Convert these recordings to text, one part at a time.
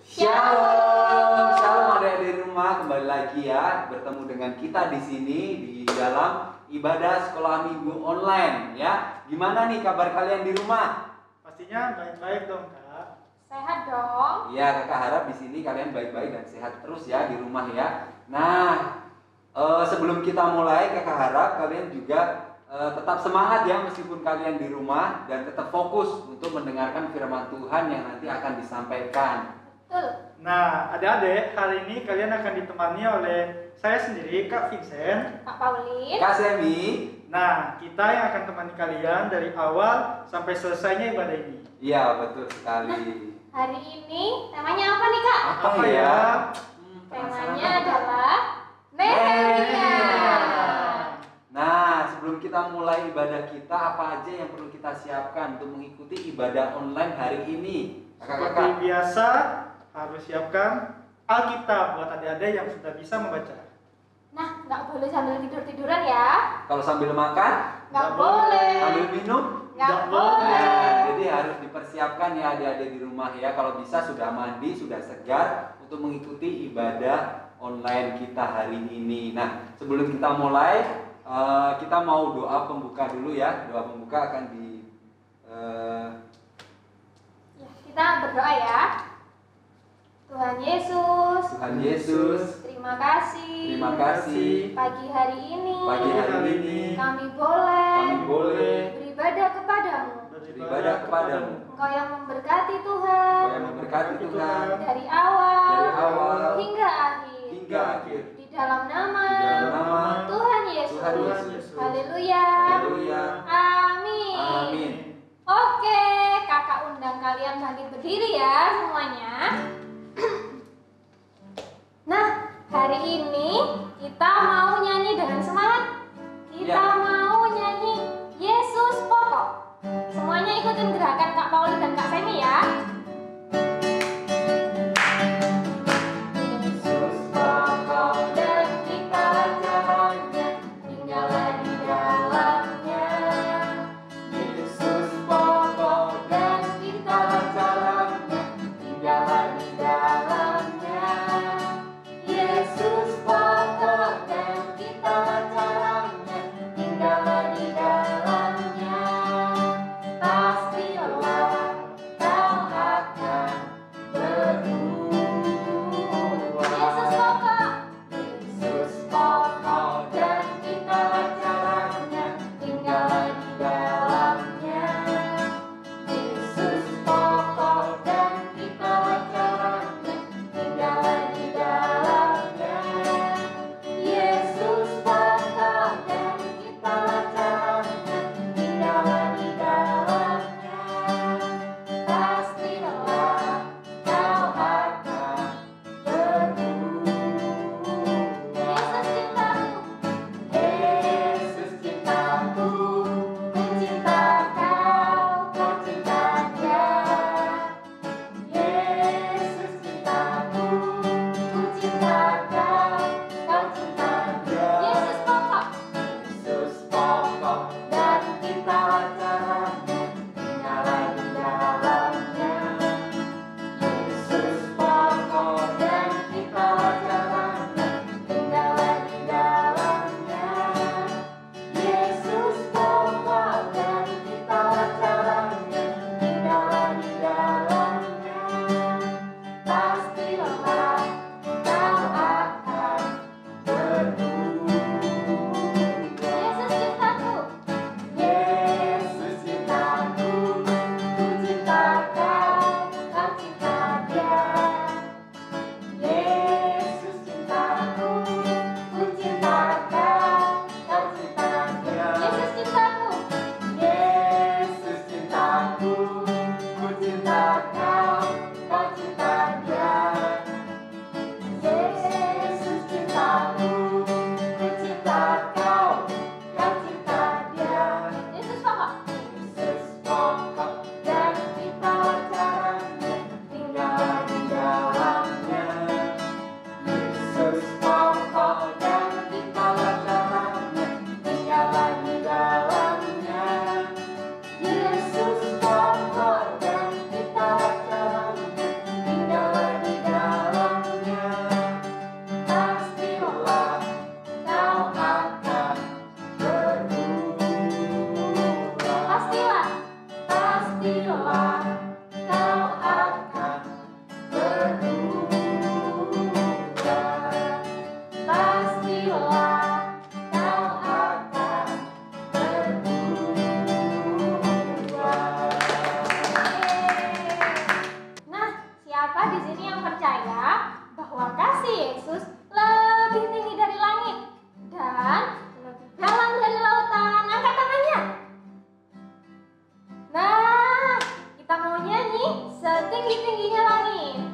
Shalom, shalom adik-adik di rumah, kembali lagi ya bertemu dengan kita di sini di dalam ibadah sekolah minggu online ya. Gimana nih kabar kalian di rumah? Pastinya baik-baik dong, Kak. Sehat dong. Ya, kakak harap di sini kalian baik-baik dan sehat terus ya di rumah ya. Nah, sebelum kita mulai, kakak harap kalian juga tetap semangat ya meskipun kalian di rumah dan tetap fokus untuk mendengarkan firman Tuhan yang nanti akan disampaikan. Betul. Nah, adik-adik, hari ini kalian akan ditemani oleh saya sendiri, Kak Vincent, Kak Pauline. Kak Semi. Nah, kita yang akan temani kalian dari awal sampai selesainya ibadah ini. Iya, betul sekali. Hari ini temanya apa nih Kak? Apa ya? Temanya adalah Nehemia. Nah, sebelum kita mulai ibadah kita, apa aja yang perlu kita siapkan untuk mengikuti ibadah online hari ini? Seperti Kakak-kakak. biasa, harus siapkan Alkitab buat adik-adik yang sudah bisa membaca. Nah, nggak boleh sambil tidur-tiduran ya. Kalau sambil makan, Nggak boleh. sambil minum, Nggak boleh. boleh. jadi harus dipersiapkan ya adik-adik di rumah ya. Kalau bisa sudah mandi, sudah segar untuk mengikuti ibadah online kita hari ini. Nah, sebelum kita mulai, kita mau doa pembuka dulu ya. Doa pembuka akan Ya, kita berdoa ya. Tuhan Yesus, Tuhan Yesus, terima kasih. terima kasih Pagi hari ini, kami kami boleh boleh beribadah kepadamu. beribadah kepadamu. Engkau yang memberkati Tuhan Kau yang memberkati Tuhan dari awal, dari awal hingga akhir. hingga akhir. Di dalam nama, Di dalam nama Tuhan Yesus. Tuhan Yesus. Haleluya. Haleluya. Amin. Amin. Oke, kakak undang kalian bangkit berdiri ya semuanya. Nah, hari ini kita mau nyanyi dengan semangat. Kita Ya. mau nyanyi Yesus Pokok. Semuanya ikutin gerakan Kak Pauli dan Kak Semi ya. Yesus pokok dan kita jalannya, tinggallah di dalamnya. Yesus pokok dan kita jalannya, tinggallah di dalamnya. Yesus pokok dan ini yang percaya bahwa kasih Yesus lebih tinggi dari langit dan lebih dalam dari lautan. Angkat tangannya. Nah, kita mau nyanyi setinggi-tingginya langit.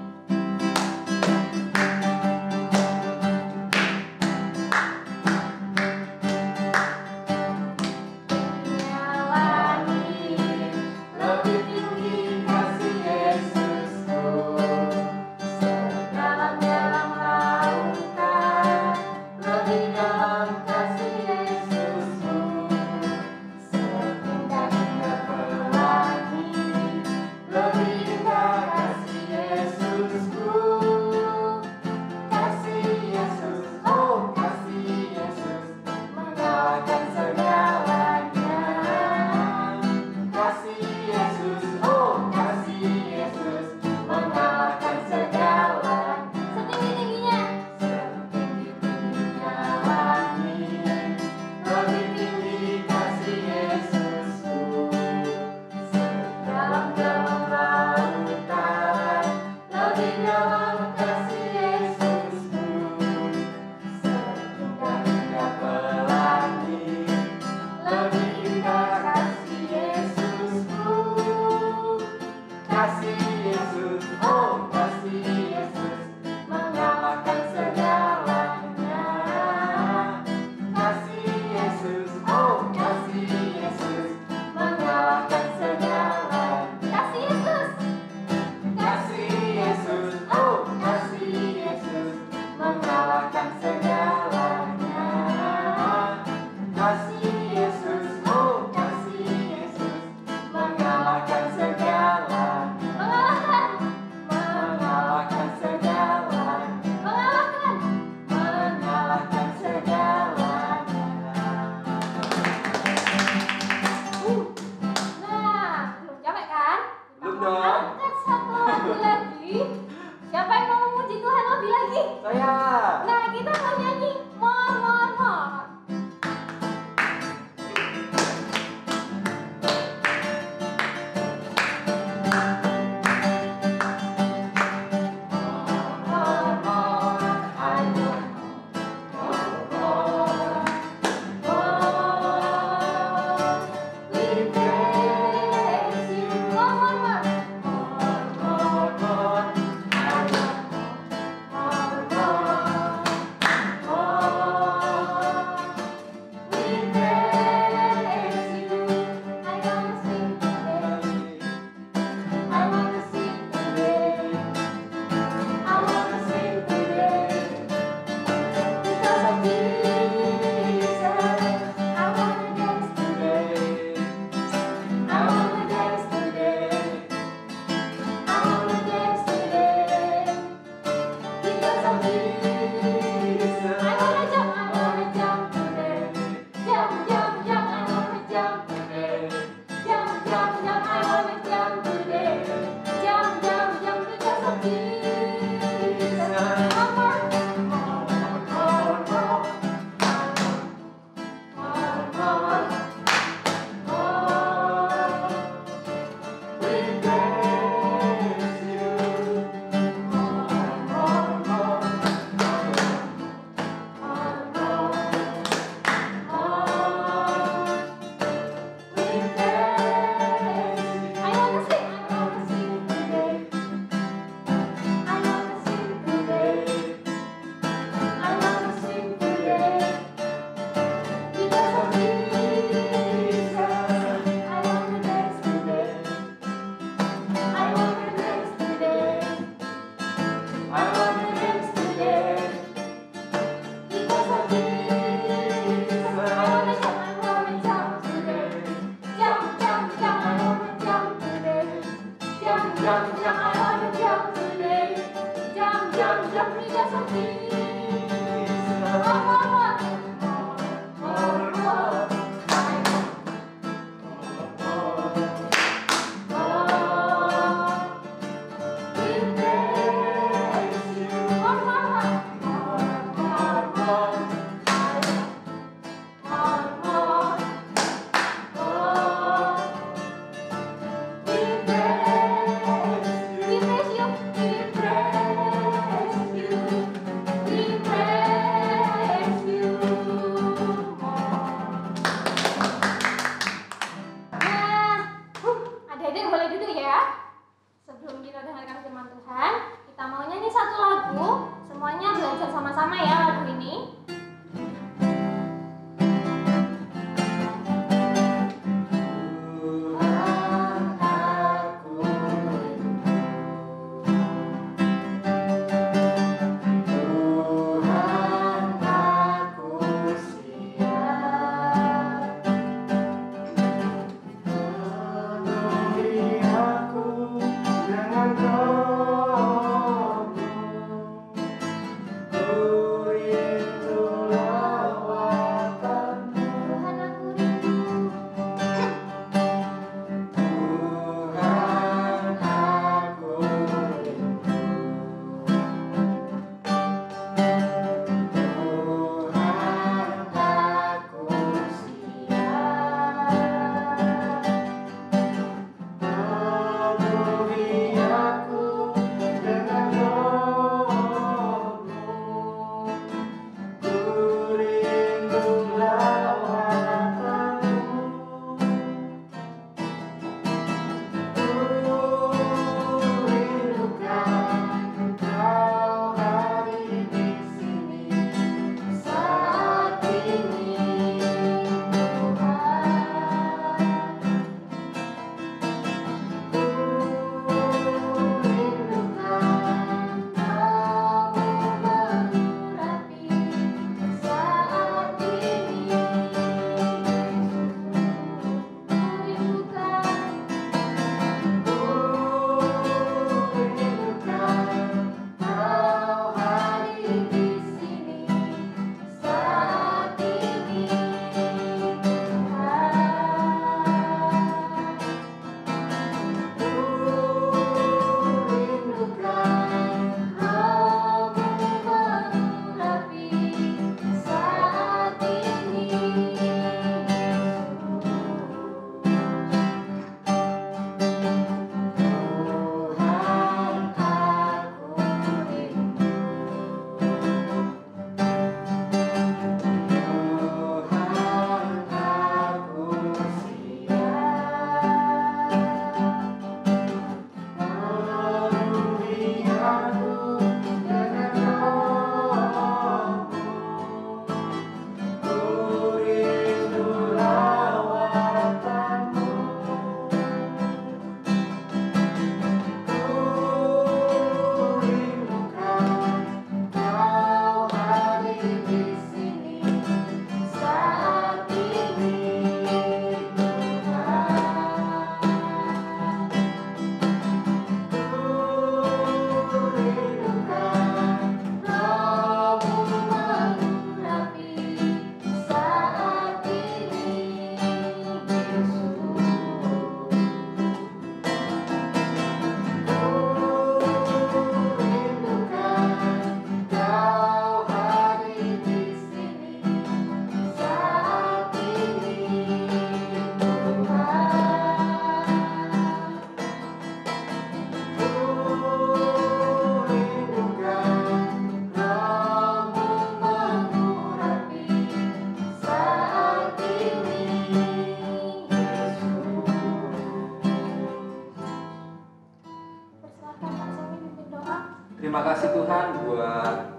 Terima kasih Tuhan buat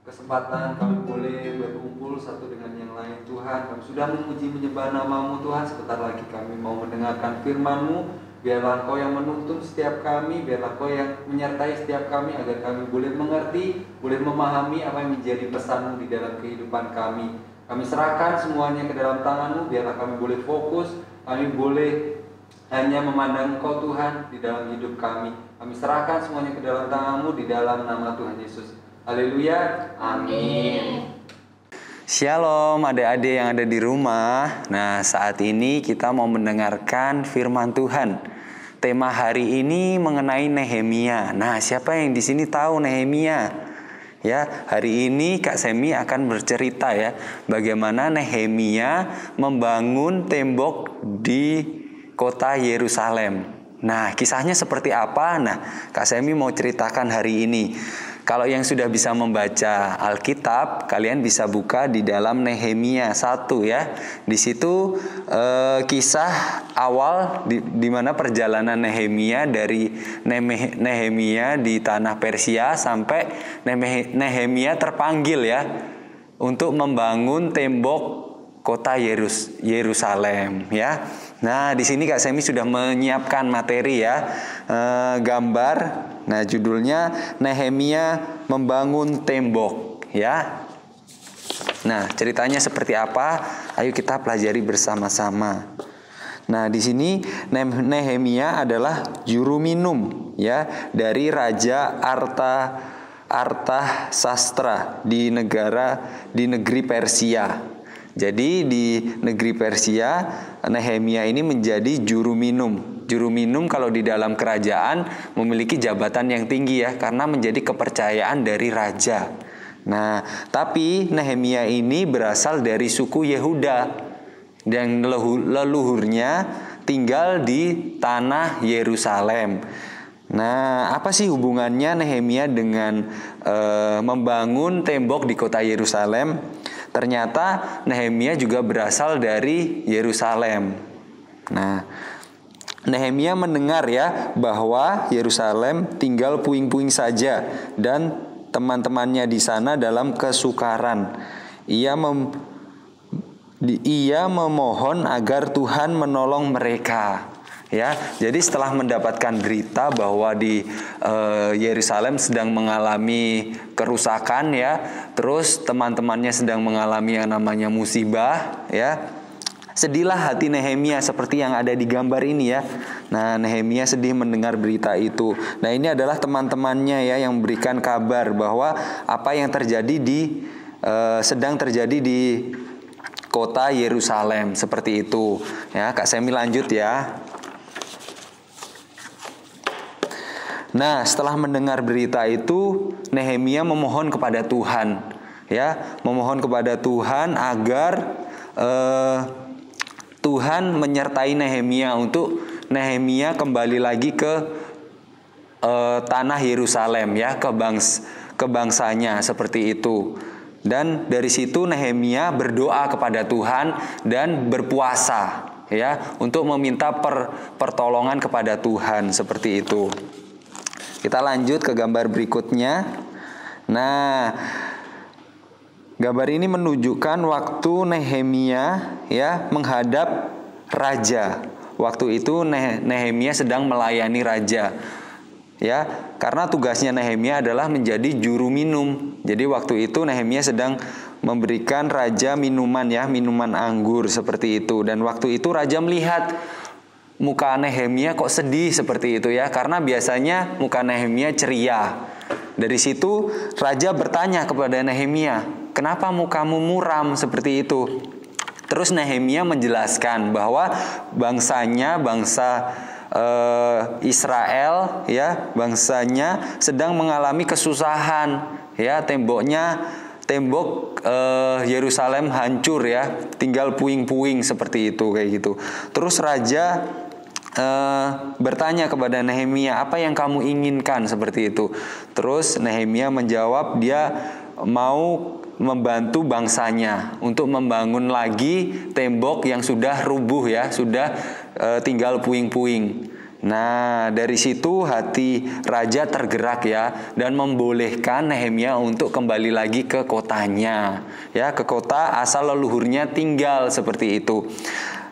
kesempatan kami boleh berkumpul satu dengan yang lain. Tuhan, kami sudah memuji menyembah nama-Mu Tuhan. Sebentar lagi kami mau mendengarkan firman-Mu. Biarlah Engkau yang menuntun setiap kami, biarlah Engkau yang menyertai setiap kami, agar kami boleh mengerti, boleh memahami apa yang menjadi pesan-Mu di dalam kehidupan kami. Kami serahkan semuanya ke dalam tangan-Mu, biarlah kami boleh fokus, kami boleh hanya memandang Engkau Tuhan di dalam hidup kami. Kami serahkan semuanya ke dalam tangan-Mu di dalam nama Tuhan Yesus. Haleluya. Amin. Shalom adik-adik yang ada di rumah. Nah, saat ini kita mau mendengarkan firman Tuhan. Tema hari ini mengenai Nehemia. Nah, siapa yang di sini tahu Nehemia? Ya, hari ini Kak Semi akan bercerita ya bagaimana Nehemia membangun tembok di kota Yerusalem. Nah, kisahnya seperti apa? Nah, Kak Semi mau ceritakan hari ini. Kalau yang sudah bisa membaca Alkitab, kalian bisa buka di dalam Nehemia 1 ya. Di situ kisah awal di mana perjalanan Nehemia dari Nehemia di tanah Persia sampai Nehemia terpanggil ya untuk membangun tembok kota Yerusalem ya. Nah, di sini Kak Semi sudah menyiapkan materi ya, gambar. Nah, judulnya Nehemia membangun tembok ya. Nah, ceritanya seperti apa? Ayo kita pelajari bersama-sama. Nah, di sini Nehemia adalah juru minum ya dari Raja Artasastra di negeri Persia. Jadi di negeri Persia, Nehemia ini menjadi juru minum. Juru minum kalau di dalam kerajaan memiliki jabatan yang tinggi ya, karena menjadi kepercayaan dari raja. Nah, tapi Nehemia ini berasal dari suku Yehuda dan leluhurnya tinggal di tanah Yerusalem. Nah, apa sih hubungannya Nehemia dengan membangun tembok di kota Yerusalem? Ternyata Nehemia juga berasal dari Yerusalem. Nah, Nehemia mendengar ya bahwa Yerusalem tinggal puing-puing saja dan teman-temannya di sana dalam kesukaran. Ia memohon agar Tuhan menolong mereka. Ya, jadi setelah mendapatkan berita bahwa di Yerusalem sedang mengalami kerusakan ya, terus teman-temannya sedang mengalami yang namanya musibah ya, sedihlah hati Nehemia seperti yang ada di gambar ini ya. Nah, Nehemia sedih mendengar berita itu. Nah, ini adalah teman-temannya ya yang memberikan kabar bahwa apa yang sedang terjadi di kota Yerusalem seperti itu ya. Kak Semi lanjut ya. Nah, setelah mendengar berita itu, Nehemia memohon kepada Tuhan, ya, memohon kepada Tuhan agar Tuhan menyertai Nehemia untuk Nehemia kembali lagi ke tanah Yerusalem, ya, ke bangsanya seperti itu. Dan dari situ Nehemia berdoa kepada Tuhan dan berpuasa, ya, untuk meminta pertolongan kepada Tuhan seperti itu. Kita lanjut ke gambar berikutnya. Nah, gambar ini menunjukkan waktu Nehemia ya menghadap raja. Waktu itu Nehemia sedang melayani raja. Ya, karena tugasnya Nehemia adalah menjadi juru minum. Jadi waktu itu Nehemia sedang memberikan raja minuman ya, minuman anggur seperti itu. Dan waktu itu raja melihat muka Nehemia kok sedih seperti itu ya, karena biasanya muka Nehemia ceria. Dari situ raja bertanya kepada Nehemia, kenapa mukamu muram seperti itu? Terus Nehemia menjelaskan bahwa bangsa Israel ya, bangsanya sedang mengalami kesusahan ya, tembok Yerusalem hancur ya, tinggal puing-puing seperti itu kayak gitu. Terus raja bertanya kepada Nehemia, apa yang kamu inginkan seperti itu? Terus Nehemia menjawab dia mau membantu bangsanya untuk membangun lagi tembok yang sudah rubuh ya, sudah tinggal puing-puing Nah, dari situ hati raja tergerak ya, dan membolehkan Nehemia untuk kembali lagi ke kotanya, ya, ke kota asal leluhurnya tinggal, seperti itu.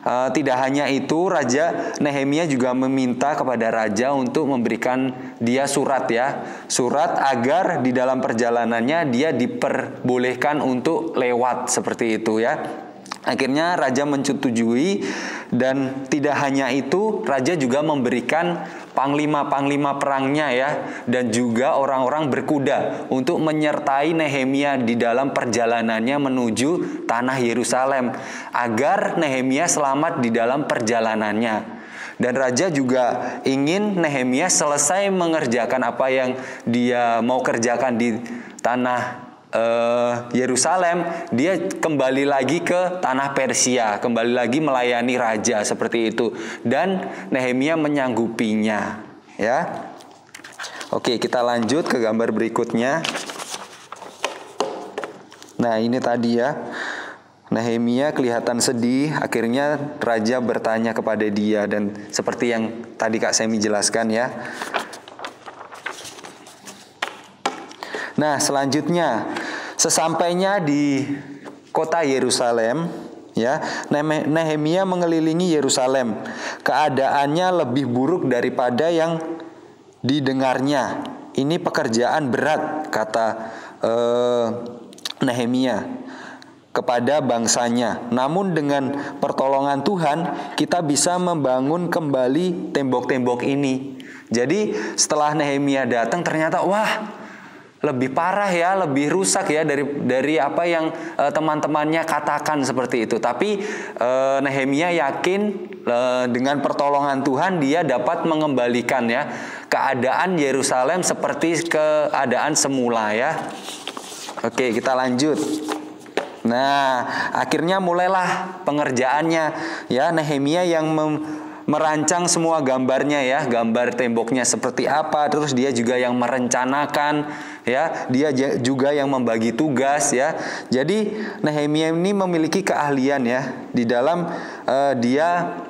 Tidak hanya itu, Raja Nehemia juga meminta kepada raja untuk memberikan dia surat, ya, surat agar di dalam perjalanannya dia diperbolehkan untuk lewat, seperti itu, ya. Akhirnya raja menyetujui, dan tidak hanya itu, raja juga memberikan panglima-panglima perangnya, ya, dan juga orang-orang berkuda untuk menyertai Nehemia di dalam perjalanannya menuju tanah Yerusalem, agar Nehemia selamat di dalam perjalanannya. Dan raja juga ingin Nehemia selesai mengerjakan apa yang dia mau kerjakan di tanah Yerusalem, dia kembali lagi ke tanah Persia, kembali lagi melayani raja, seperti itu. Dan Nehemia menyanggupinya, ya. Oke, kita lanjut ke gambar berikutnya. Nah, ini tadi ya, Nehemia kelihatan sedih. Akhirnya raja bertanya kepada dia, dan seperti yang tadi Kak Semi jelaskan, ya. Nah, selanjutnya, sesampainya di kota Yerusalem, ya, Nehemia mengelilingi Yerusalem. Keadaannya lebih buruk daripada yang didengarnya. Ini pekerjaan berat, kata Nehemia kepada bangsanya. Namun dengan pertolongan Tuhan, kita bisa membangun kembali tembok-tembok ini. Jadi setelah Nehemia datang, ternyata wah, lebih parah ya, lebih rusak ya dari apa yang teman-temannya katakan, seperti itu. Tapi Nehemia yakin dengan pertolongan Tuhan dia dapat mengembalikan, ya, keadaan Yerusalem seperti keadaan semula, ya. Oke, kita lanjut. Nah, akhirnya mulailah pengerjaannya, ya. Nehemia yang merancang semua gambarnya, ya, gambar temboknya seperti apa, terus dia juga yang merencanakan, ya, dia juga yang membagi tugas, ya. Jadi Nehemia ini memiliki keahlian, ya, di dalam dia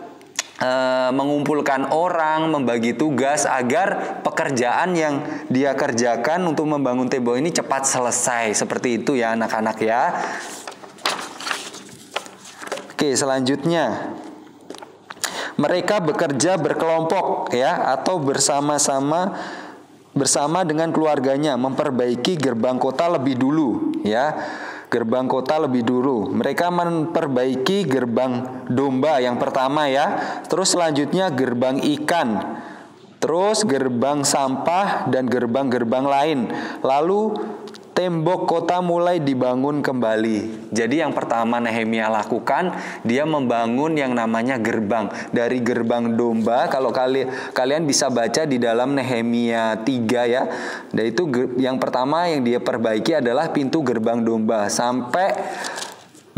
mengumpulkan orang, membagi tugas agar pekerjaan yang dia kerjakan untuk membangun tembok ini cepat selesai, seperti itu, ya, anak-anak, ya. Oke, selanjutnya, mereka bekerja berkelompok, ya, atau bersama dengan keluarganya memperbaiki gerbang kota lebih dulu, ya. Gerbang kota lebih dulu. Mereka memperbaiki gerbang domba yang pertama, ya. Terus selanjutnya gerbang ikan. Terus gerbang sampah dan gerbang-gerbang lain. Lalu tembok kota mulai dibangun kembali. Jadi yang pertama Nehemia lakukan, dia membangun yang namanya gerbang. Dari gerbang domba, kalau kalian bisa baca di dalam Nehemia 3, ya. Dan itu yang pertama yang dia perbaiki adalah pintu gerbang domba, sampai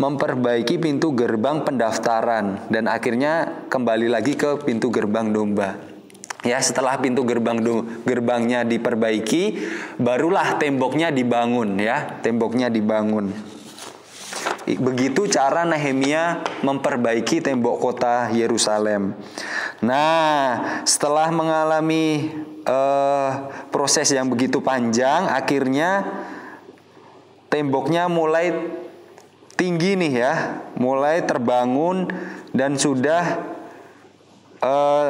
memperbaiki pintu gerbang pendaftaran, dan akhirnya kembali lagi ke pintu gerbang domba. Ya, setelah pintu gerbangnya diperbaiki, barulah temboknya dibangun, ya. Temboknya dibangun. Begitu cara Nehemia memperbaiki tembok kota Yerusalem. Nah, setelah mengalami proses yang begitu panjang, akhirnya temboknya mulai tinggi nih, ya, mulai terbangun dan sudah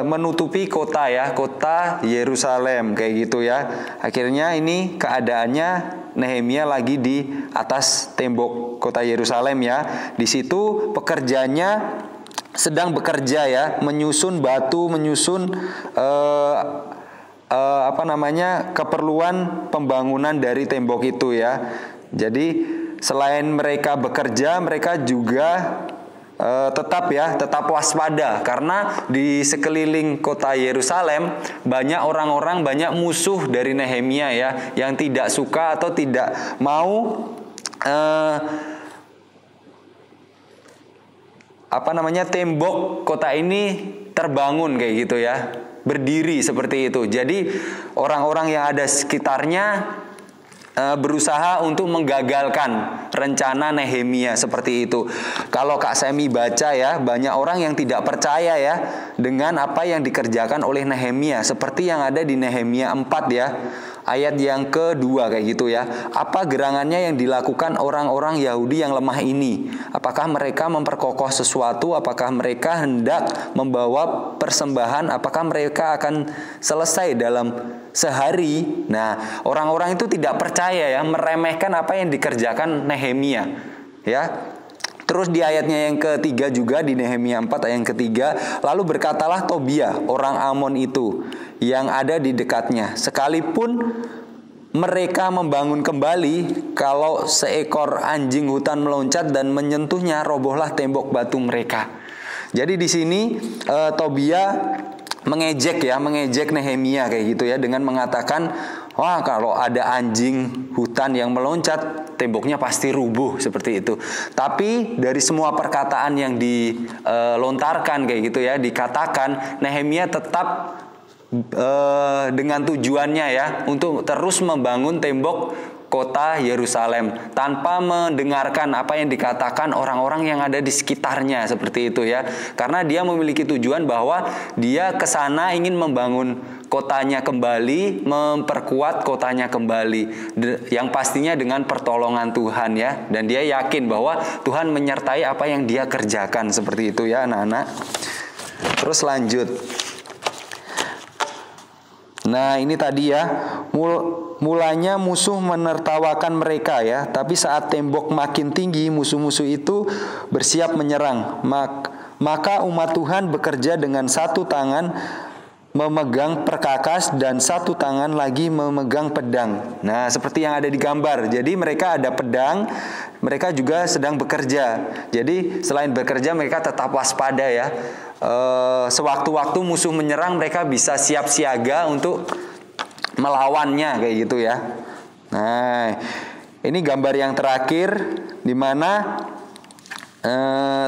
menutupi kota, ya, kota Yerusalem, kayak gitu, ya. Akhirnya ini keadaannya Nehemia lagi di atas tembok kota Yerusalem, ya. Di situ pekerjanya sedang bekerja, ya, menyusun batu, menyusun keperluan pembangunan dari tembok itu, ya. Jadi selain mereka bekerja, mereka juga tetap waspada, karena di sekeliling kota Yerusalem banyak orang-orang, banyak musuh dari Nehemia, ya, yang tidak suka atau tidak mau tembok kota ini terbangun, kayak gitu, ya, berdiri seperti itu. Jadi orang-orang yang ada sekitarnya berusaha untuk menggagalkan rencana Nehemia seperti itu. Kalau Kak Semi baca ya, banyak orang yang tidak percaya ya dengan apa yang dikerjakan oleh Nehemia, seperti yang ada di Nehemia 4 ya, ayat yang kedua kayak gitu ya. Apa gerangannya yang dilakukan orang-orang Yahudi yang lemah ini? Apakah mereka memperkokoh sesuatu? Apakah mereka hendak membawa persembahan? Apakah mereka akan selesai dalam sehari? Nah, orang-orang itu tidak percaya ya, meremehkan apa yang dikerjakan Nehemia ya. Terus di ayatnya yang ketiga juga di Nehemia 4 ayat yang ketiga, lalu berkatalah Tobia orang Amon itu yang ada di dekatnya, sekalipun mereka membangun kembali, kalau seekor anjing hutan meloncat dan menyentuhnya, robohlah tembok batu mereka. Jadi di sini Tobia mengejek Nehemia kayak gitu ya, dengan mengatakan, wah kalau ada anjing hutan yang meloncat, temboknya pasti rubuh seperti itu. Tapi dari semua perkataan yang dilontarkan kayak gitu ya, dikatakan Nehemia tetap dengan tujuannya ya, untuk terus membangun tembok kota Yerusalem tanpa mendengarkan apa yang dikatakan orang-orang yang ada di sekitarnya seperti itu ya. Karena dia memiliki tujuan bahwa dia ke sana ingin membangun kotanya kembali, memperkuat kotanya kembali, yang pastinya dengan pertolongan Tuhan ya. Dan dia yakin bahwa Tuhan menyertai apa yang dia kerjakan seperti itu ya anak-anak. Terus lanjut. Nah ini tadi ya, mulanya musuh menertawakan mereka ya, tapi saat tembok makin tinggi, musuh-musuh itu bersiap menyerang. Maka umat Tuhan bekerja dengan satu tangan memegang perkakas dan satu tangan lagi memegang pedang. Nah seperti yang ada di gambar. Jadi mereka ada pedang, mereka juga sedang bekerja. Jadi selain bekerja mereka tetap waspada ya. Sewaktu-waktu musuh menyerang, mereka bisa siap siaga untuk melawannya kayak gitu ya. Nah, ini gambar yang terakhir di mana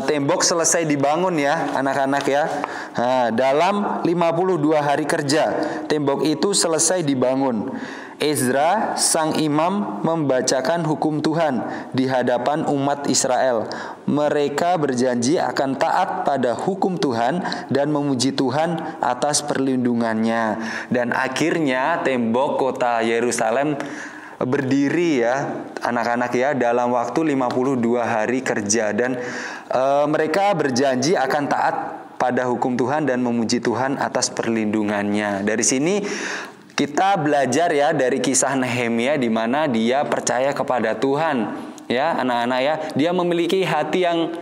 tembok selesai dibangun ya anak-anak ya. Nah, dalam 52 hari kerja tembok itu selesai dibangun. Ezra sang imam membacakan hukum Tuhan di hadapan umat Israel. Mereka berjanji akan taat pada hukum Tuhan dan memuji Tuhan atas perlindungannya. Dan akhirnya tembok kota Yerusalem berdiri ya anak-anak ya, dalam waktu 52 hari kerja. Dan mereka berjanji akan taat pada hukum Tuhan dan memuji Tuhan atas perlindungannya. Dari sini kita belajar ya dari kisah Nehemia, di mana dia percaya kepada Tuhan ya anak-anak ya. Dia memiliki hati yang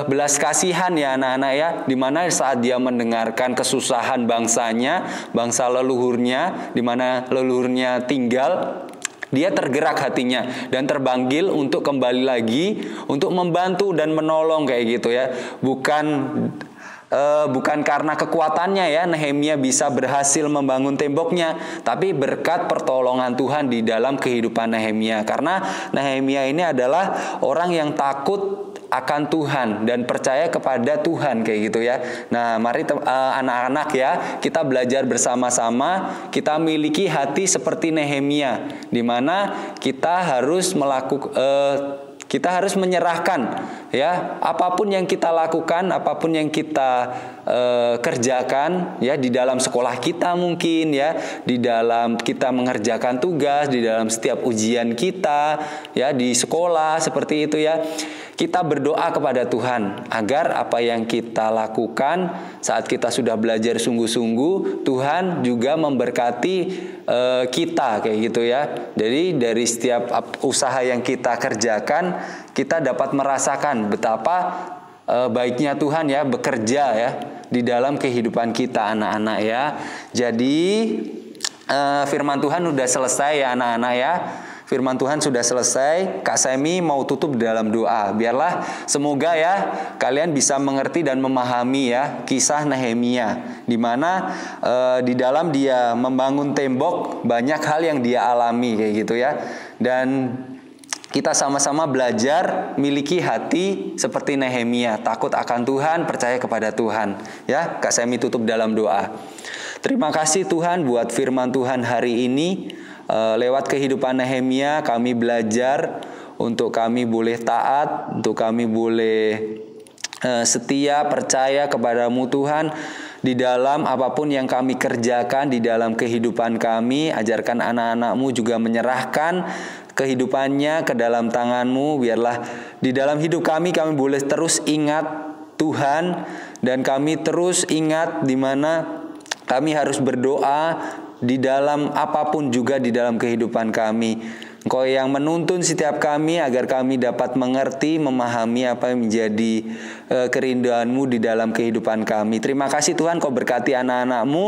belas kasihan ya anak-anak ya, di mana saat dia mendengarkan kesusahan bangsanya, bangsa leluhurnya, di mana leluhurnya tinggal, dia tergerak hatinya dan terpanggil untuk kembali lagi untuk membantu dan menolong kayak gitu ya. Bukan karena kekuatannya ya Nehemia bisa berhasil membangun temboknya, tapi berkat pertolongan Tuhan di dalam kehidupan Nehemia. Karena Nehemia ini adalah orang yang takut akan Tuhan dan percaya kepada Tuhan kayak gitu ya. Nah, mari anak-anak ya, kita belajar bersama-sama, kita miliki hati seperti Nehemia, di mana kita harus kita harus menyerahkan ya apapun yang kita lakukan, apapun yang kita kerjakan ya, di dalam sekolah kita mungkin ya, di dalam kita mengerjakan tugas, di dalam setiap ujian kita ya di sekolah seperti itu ya. Kita berdoa kepada Tuhan agar apa yang kita lakukan saat kita sudah belajar sungguh-sungguh, Tuhan juga memberkati kita kayak gitu ya. Jadi dari setiap usaha yang kita kerjakan, kita dapat merasakan betapa baiknya Tuhan ya bekerja ya di dalam kehidupan kita anak-anak ya. Jadi firman Tuhan sudah selesai ya anak-anak ya. Firman Tuhan sudah selesai. Kak Semi mau tutup dalam doa. Biarlah semoga ya kalian bisa mengerti dan memahami ya kisah Nehemia, di mana di dalam dia membangun tembok banyak hal yang dia alami kayak gitu ya. Dan kita sama-sama belajar miliki hati seperti Nehemia, takut akan Tuhan, percaya kepada Tuhan ya. Kak Semi tutup dalam doa. Terima kasih Tuhan buat firman Tuhan hari ini. Lewat kehidupan Nehemia kami belajar untuk kami boleh taat, untuk kami boleh setia, percaya kepadamu Tuhan. Di dalam apapun yang kami kerjakan di dalam kehidupan kami, ajarkan anak-anak-Mu juga menyerahkan kehidupannya ke dalam tangan-Mu. Biarlah di dalam hidup kami boleh terus ingat Tuhan, dan kami terus ingat di mana kami harus berdoa di dalam apapun juga di dalam kehidupan kami. Engkau yang menuntun setiap kami agar kami dapat mengerti, memahami apa yang menjadi kerinduan-Mu di dalam kehidupan kami. Terima kasih Tuhan, Kau berkati anak-anak-Mu.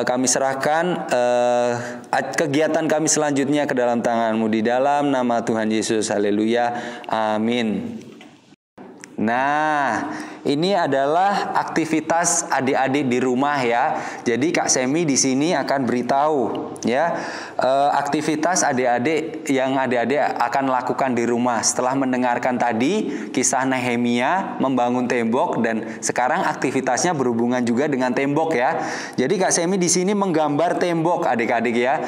Kami serahkan kegiatan kami selanjutnya ke dalam tangan-Mu. Di dalam nama Tuhan Yesus, haleluya, amin. Nah, ini adalah aktivitas adik-adik di rumah ya. Jadi Kak Semi di sini akan beritahu ya aktivitas adik-adik yang adik-adik akan lakukan di rumah setelah mendengarkan tadi kisah Nehemia membangun tembok, dan sekarang aktivitasnya berhubungan juga dengan tembok ya. Jadi Kak Semi di sini menggambar tembok adik-adik ya.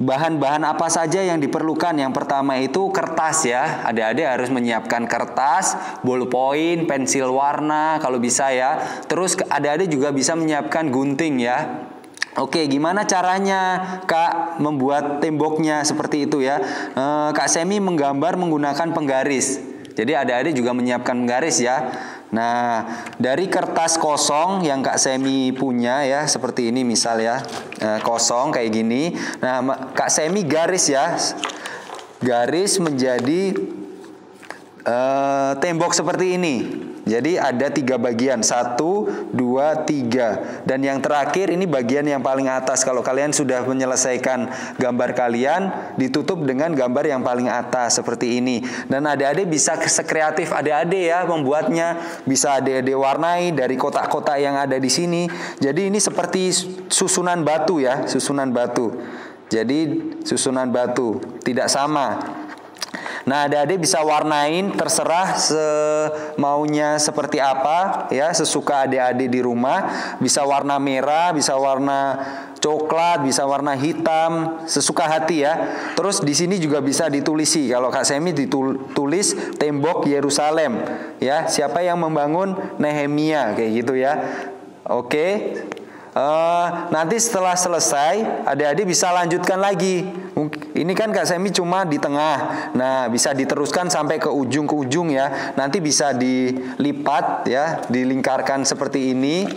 Bahan-bahan apa saja yang diperlukan? Yang pertama itu kertas ya. Adik-adik harus menyiapkan kertas, ballpoint, pensil warna kalau bisa ya. Terus adik-adik juga bisa menyiapkan gunting ya. Oke, gimana caranya Kak membuat temboknya seperti itu ya? Kak Semi menggambar menggunakan penggaris. Jadi adik-adik juga menyiapkan penggaris ya. Nah, dari kertas kosong yang Kak Semi punya ya, seperti ini misal ya, kosong kayak gini. Nah, Kak Semi garis ya, garis menjadi tembok seperti ini. Jadi ada 3 bagian, 1, 2, 3. Dan yang terakhir ini bagian yang paling atas. Kalau kalian sudah menyelesaikan gambar kalian, ditutup dengan gambar yang paling atas seperti ini. Dan adik-adik bisa sekreatif adik-adik ya membuatnya. Bisa adik-adik warnai dari kotak-kotak yang ada di sini. Jadi ini seperti susunan batu ya, susunan batu. Jadi susunan batu, tidak sama. Nah, adik-adik bisa warnain terserah semaunya seperti apa ya, sesuka adik-adik di rumah. Bisa warna merah, bisa warna coklat, bisa warna hitam, sesuka hati ya. Terus di sini juga bisa ditulisi. Kalau Kak Semi ditulis tembok Yerusalem ya. Siapa yang membangun? Nehemia kayak gitu ya. Oke. Nanti setelah selesai adik-adik bisa lanjutkan lagi. Ini kan Kak Semi cuma di tengah. Nah, bisa diteruskan sampai ke ujung ya. Nanti bisa dilipat ya, dilingkarkan seperti ini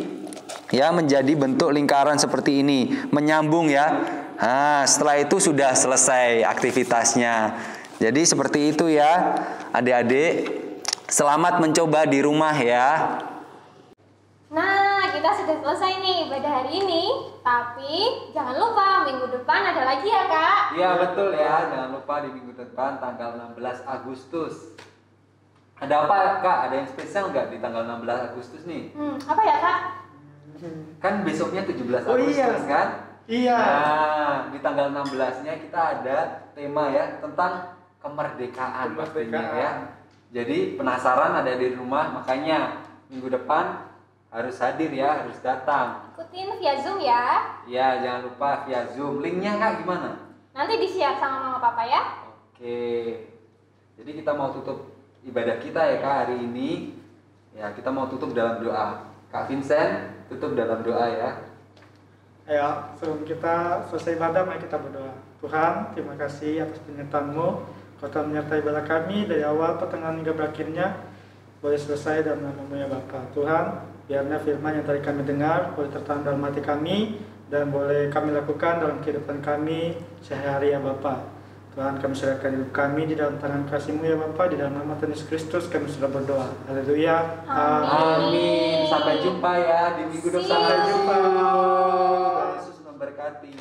ya, menjadi bentuk lingkaran seperti ini, menyambung ya. Nah, setelah itu sudah selesai aktivitasnya. Jadi seperti itu ya adik-adik. Selamat mencoba di rumah ya. Nah, kita sudah selesai nih ibadah hari ini. Tapi jangan lupa minggu depan ada lagi ya Kak. Iya betul ya, jangan lupa di minggu depan tanggal 16 Agustus. Ada apa Kak? Ada yang spesial nggak di tanggal 16 Agustus nih? Apa ya Kak? Kan besoknya 17 Agustus kan? Iya. Nah, di tanggal 16-nya kita ada tema ya tentang kemerdekaan pastinya ya. Jadi penasaran ada di rumah, makanya minggu depan harus hadir ya, harus datang. Ikutin via Zoom ya. Ya, jangan lupa via Zoom. Linknya Kak gimana? Nanti di-share sama mama papa ya. Oke. Jadi kita mau tutup ibadah kita ya Kak hari ini. Ya, kita mau tutup dalam doa. Kak Vincent, tutup dalam doa ya. Ya, sebelum kita selesai ibadah, mari kita berdoa. Tuhan, terima kasih atas penyertaan-Mu. Kau telah menyertai ibadah kami dari awal, pertengahan hingga berakhirnya. Boleh selesai dalam nama-Mu ya Bapa. Tuhan, biarlah firman yang tadi kami dengar boleh tertanam dalam hati kami dan boleh kami lakukan dalam kehidupan kami sehari-hari ya Bapa. Tuhan, kami serahkan hidup kami di dalam tangan kasih-Mu ya Bapa. Di dalam nama Tuhan Yesus Kristus kami sudah berdoa. Haleluya. Amin. Sampai jumpa ya di minggu depan. Sampai jumpa. Tuhan Yesus memberkati.